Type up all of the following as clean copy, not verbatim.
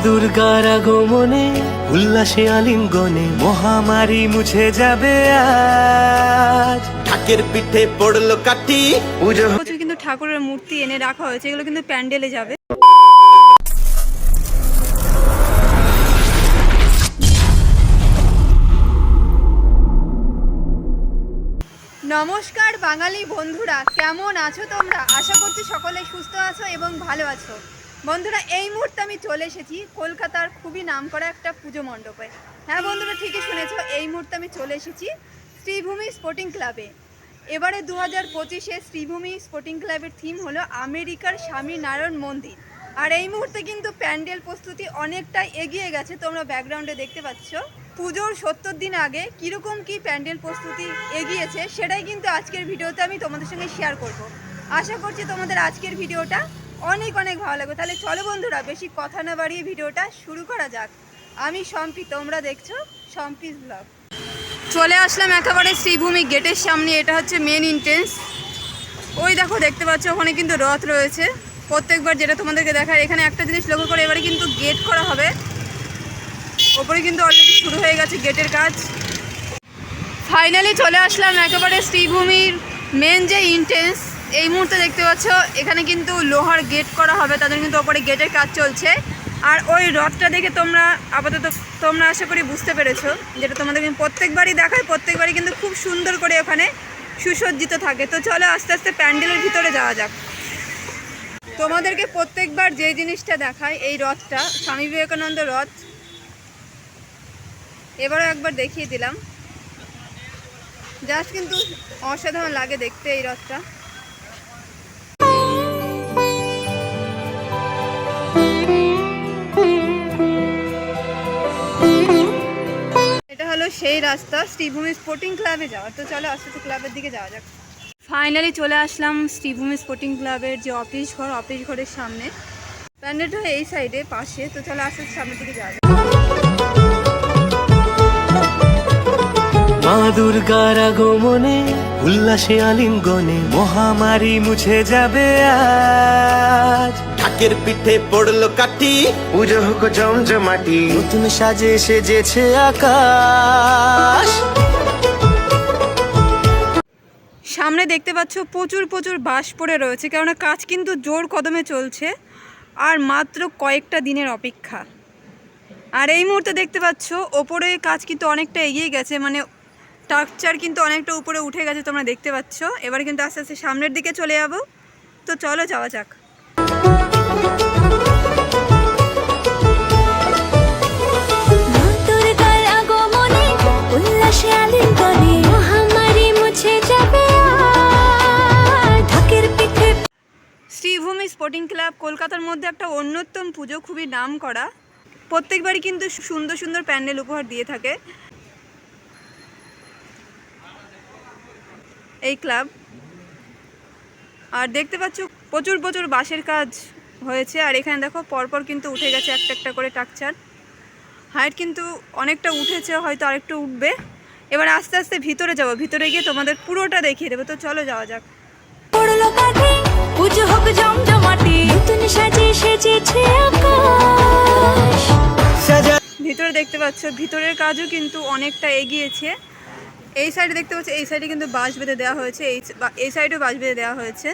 দুর্গার আগমনে উল্লাসে আলিঙ্গনে মহামারী মুছে যাবে আজ। ঢাকের পিঠে পড়লো কাঠি পুজো। প্রচুর কিন্তু ঠাকুরের মূর্তি এনে রাখা হয়েছে, এগুলো কিন্তু প্যান্ডেলে যাবে। নমস্কার বাঙালি বন্ধুরা, কেমন আছো তোমরা? আশা করছি সকলে সুস্থ আছো এবং ভালো আছো। বন্ধুরা, এই মুহূর্তে আমি চলে এসেছি কলকাতার খুবই নামকরা একটা পুজো মণ্ডপে। হ্যাঁ বন্ধুরা, ঠিকই শুনেছো, এই মুহূর্তে আমি চলে এসেছি শ্রীভূমি স্পোর্টিং ক্লাবে। এবারে 2025-এ শ্রীভূমি স্পোর্টিং ক্লাবের থিম হলো আমেরিকার স্বামীনারায়ণ মন্দির। আর এই মুহূর্তে কিন্তু প্যান্ডেল প্রস্তুতি অনেকটাই এগিয়ে গেছে, তোমরা ব্যাকগ্রাউন্ডে দেখতে পাচ্ছ। পুজোর 70 দিন আগে কীরকম কি প্যান্ডেল প্রস্তুতি এগিয়েছে সেটাই কিন্তু আজকের ভিডিওতে আমি তোমাদের সঙ্গে শেয়ার করব। আশা করছি তোমাদের আজকের ভিডিওটা অনেক অনেক ভালো লাগবে। তাহলে চলো বন্ধুরা, বেশি কথা না বাড়িয়ে ভিডিওটা শুরু করা যাক। আমি সম্পি, তোমরা দেখছো সম্পিস ব্লগ। চলে আসলাম একেবারে শ্রীভূমি গেটের সামনে। এটা হচ্ছে মেন এন্ট্রেন্স। ওই দেখো, দেখতে পাচ্ছ ওখানে কিন্তু রথ রয়েছে। প্রত্যেকবার যেটা তোমাদেরকে দেখায়, এখানে একটা জিনিস লক্ষ্য করে, এবারে কিন্তু গেট করা হবে। ওপরে কিন্তু অলরেডি শুরু হয়ে গেছে গেটের কাজ। ফাইনালি চলে আসলাম একেবারে শ্রীভূমির মেন যে এন্ট্রেন্স। এই মুহূর্তে দেখতে পাচ্ছ এখানে কিন্তু লোহার গেট করা হবে, তাদের কিন্তু ওপরে গেটের কাজ চলছে। আর ওই রথটা দেখে তোমরা আপাতত আশা করি বুঝতে পেরেছো, যেটা তোমাদের প্রত্যেকবারই দেখায়। প্রত্যেকবারই কিন্তু খুব সুন্দর করে ওখানে সুসজ্জিত থাকে। তো চলো আস্তে আস্তে প্যান্ডেলের ভিতরে যাওয়া যাক। তোমাদেরকে প্রত্যেকবার যে জিনিসটা দেখায়, এই রথটা স্বামী বিবেকানন্দ রথ, এবারও একবার দেখিয়ে দিলাম। জাস্ট কিন্তু অসাধারণ লাগে দেখতে এই রথটা। এটা হলো সেই রাস্তা শ্রীভূমি স্পোর্টিং ক্লাবে যাওয়ার। তো চলো আস্তে আস্তে ক্লাবের দিকে যাওয়া যাক। ফাইনালি চলে আসলাম শ্রীভূমি স্পোর্টিং ক্লাবের যে অফিস ঘরের সামনে। প্যান্ডেলটা এই সাইডে পাশে। তো চলো আস্তে আস্তে সামনের দিকে যাওয়া যাক। মা দুর্গার আগমনে উল্লাসে আলিঙ্গনে মহামারী মুছে যাবে আজ। ঢাকের পিঠে পড়লো কাঠি পুজো হোক জমজমাটি, নতুন সাজে সেজেছে আকাশ। সামনে দেখতে পাচ্ছ প্রচুর বাঁশ পড়ে রয়েছে, কেননা কাজ কিন্তু জোর কদমে চলছে আর মাত্র কয়েকটা দিনের অপেক্ষা। আর এই মুহূর্তে দেখতে পাচ্ছ ওপরে কাজ কিন্তু অনেকটা এগিয়ে গেছে, মানে স্ট্রাকচার কিন্তু অনেকটা উপরে উঠে গেছে, তোমরা দেখতে পাচ্ছ। এবার কিন্তু আস্তে আস্তে সামনের দিকে চলে যাব। তো চলো যাওয়া যাক। শ্রীভূমি স্পোর্টিং ক্লাব কলকাতার মধ্যে একটা অন্যতম পুজো, খুবই নাম করা। প্রত্যেকবারই কিন্তু সুন্দর সুন্দর প্যান্ডেল উপহার দিয়ে থাকে এই ক্লাব। আর দেখতে পাচ্ছ প্রচুর বাঁশের কাজ হয়েছে। আর এখানে দেখো পরপর কিন্তু উঠে গেছে একটা একটা করে স্ট্রাকচার। হাইট কিন্তু অনেকটা উঠেছে, হয়তো আরেকটু উঠবে। এবার আস্তে আস্তে ভিতরে যাবো, ভিতরে গিয়ে তোমাদের পুরোটা দেখিয়ে দেবো। তো চলো যাওয়া যাক। ভিতরে দেখতে পাচ্ছ ভিতরের কাজও কিন্তু অনেকটা এগিয়েছে। এই সাইডে দেখতে পাচ্ছি, এই সাইডে কিন্তু বাঁশ বেঁধে দেওয়া হয়েছে, এই সাইডেও বাঁশ বেঁধে দেওয়া হয়েছে।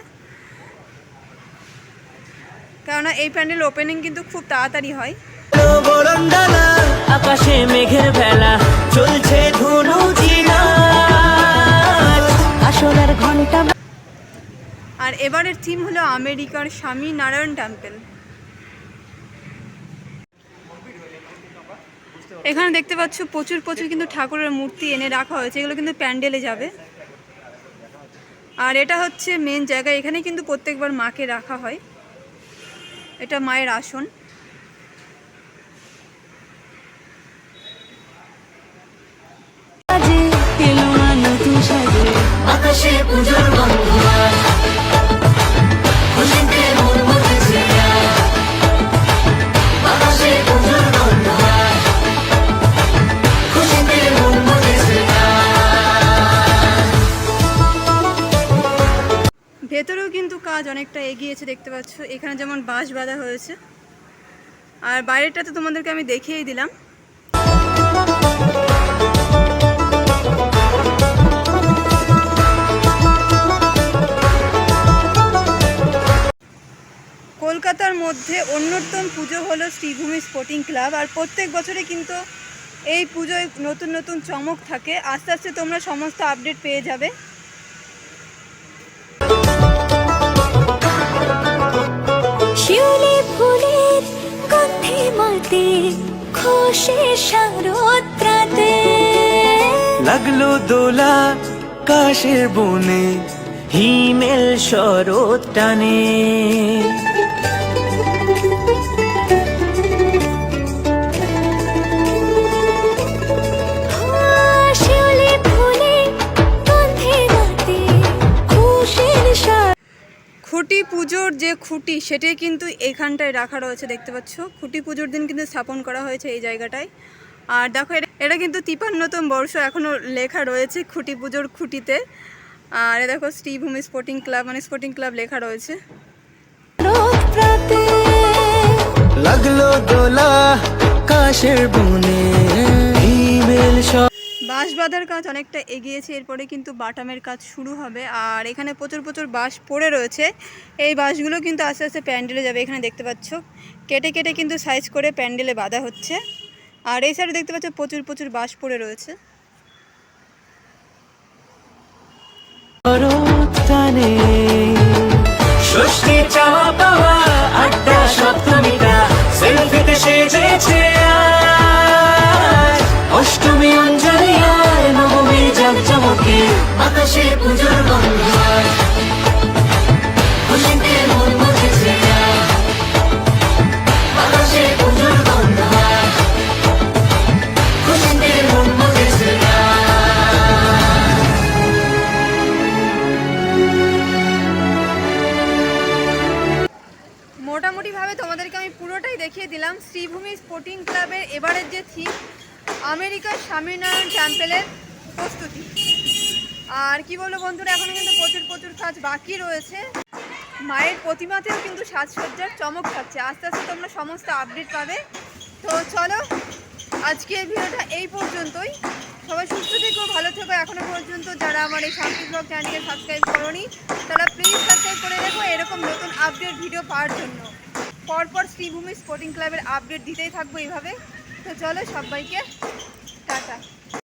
কেননা এই প্যান্ডেল ওপেনিং কিন্তু খুব তাড়াতাড়ি হয়। আকাশে মেঘের বেলা চলছে আসলের ঘন্টা। আর এবারের থিম হলো আমেরিকার স্বামীনারায়ণ টেম্পল। এখানে দেখতে পাচ্ছ প্রচুর কিন্তু ঠাকুরের মূর্তি এনে রাখা হয়েছে, এগুলো কিন্তু প্যান্ডেলে যাবে। আর এটা হচ্ছে মেন জায়গা, এখানে কিন্তু প্রত্যেকবার মাকে রাখা হয়। এটা মায়ের আসন। আকাশে পূজার ভেতরেও কিন্তু কাজ অনেকটা এগিয়েছে, দেখতে পাচ্ছ। এখানে যেমন বাঁশ বাঁধা হয়েছে, আর বাইরেটা তো তোমাদেরকে আমি দেখিয়েই দিলাম। কলকাতার মধ্যে অন্যতম পুজো হলো শ্রীভূমি স্পোর্টিং ক্লাব। আর প্রত্যেক বছরে কিন্তু এই পুজোয় নতুন নতুন চমক থাকে। আস্তে আস্তে তোমরা সমস্ত আপডেট পেয়ে যাবে। শিউলি ফুলের গন্ধে মাতে খুশির শারদরাতে লাগলো দোলা কাশের বনে হিমেল শরৎ টানে। শিউলি ফুলের গন্ধে মাতে খুশির খুঁটি পুজোর যে খুঁটি সেটাই কিন্তু এখানটায় রাখা রয়েছে, দেখতে পাচ্ছ। খুঁটি পুজোর দিন কিন্তু স্থাপন করা হয়েছে এই জায়গাটায়। আর দেখো এটা কিন্তু 53তম বর্ষ এখনও লেখা রয়েছে খুঁটি পুজোর খুঁটিতে। আর এ দেখো শ্রীভূমি স্পোর্টিং ক্লাব, মানে স্পোর্টিং ক্লাব লেখা রয়েছে। শারদরাতে লাগলো দোলা কাশের বনে হিমেল বাঁশ বাঁধার কাজ অনেকটা এগিয়েছে, এরপরে কিন্তু বাটামের কাজ শুরু হবে। আর এখানে প্রচুর প্রচুর বাঁশ পড়ে রয়েছে। এই বাঁশগুলো কিন্তু আস্তে আস্তে প্যান্ডেলে যাবে। এখানে দেখতে পাচ্ছ কেটে কেটে কিন্তু সাইজ করে প্যান্ডেলে বাঁধা হচ্ছে। আর এই সাইডে দেখতে পাচ্ছ প্রচুর প্রচুর বাঁশ পড়ে রয়েছে। শরৎ টানে ষষ্ঠী চাওয়া পাওয়া আড্ডা সপ্তমীটা সেলফিতে সেজেছে আজ। অষ্টমী অঞ্জলি আর নবমী জাঁকজমকে আকাশে পুজোর গন্ধ আজ। খুশিতে মন মুছেছে আজ। আকাশে পুজোর গন্ধ আজ। খুশিতে মন মুছেছে আজ। মোটামুটিভাবে তোমাদেরকে আমি পুরোটাই দেখিয়ে দিলাম। শ্রীভূমি স্পোর্টিং ক্লাবের এবারের যে থিম আমেরিকার স্বামীনারায়ণ টেম্পেলের প্রস্তুতি। আর কি বলবো বন্ধুরা, এখনও কিন্তু প্রচুর প্রচুর কাজ বাকি রয়েছে। মায়ের প্রতিমাতেও কিন্তু সাজসজ্জার চমক থাকছে। আস্তে আস্তে তোমরা সমস্ত আপডেট পাবে। তো চলো আজকের ভিডিওটা এই পর্যন্তই। সবাই সুস্থ থেকো, ভালো থেকো। এখনও পর্যন্ত যারা আমার এই শান্তি ব্লগ চ্যানেলকে সাবস্ক্রাইব করোনি তারা প্লিজ সাবস্ক্রাইব করে রেখো এরকম নতুন আপডেট ভিডিও পাওয়ার জন্য। পরপর শ্রীভূমি স্পোর্টিং ক্লাবের আপডেট দিতেই থাকবো এইভাবে। তো চলো সবাইকে টাটা।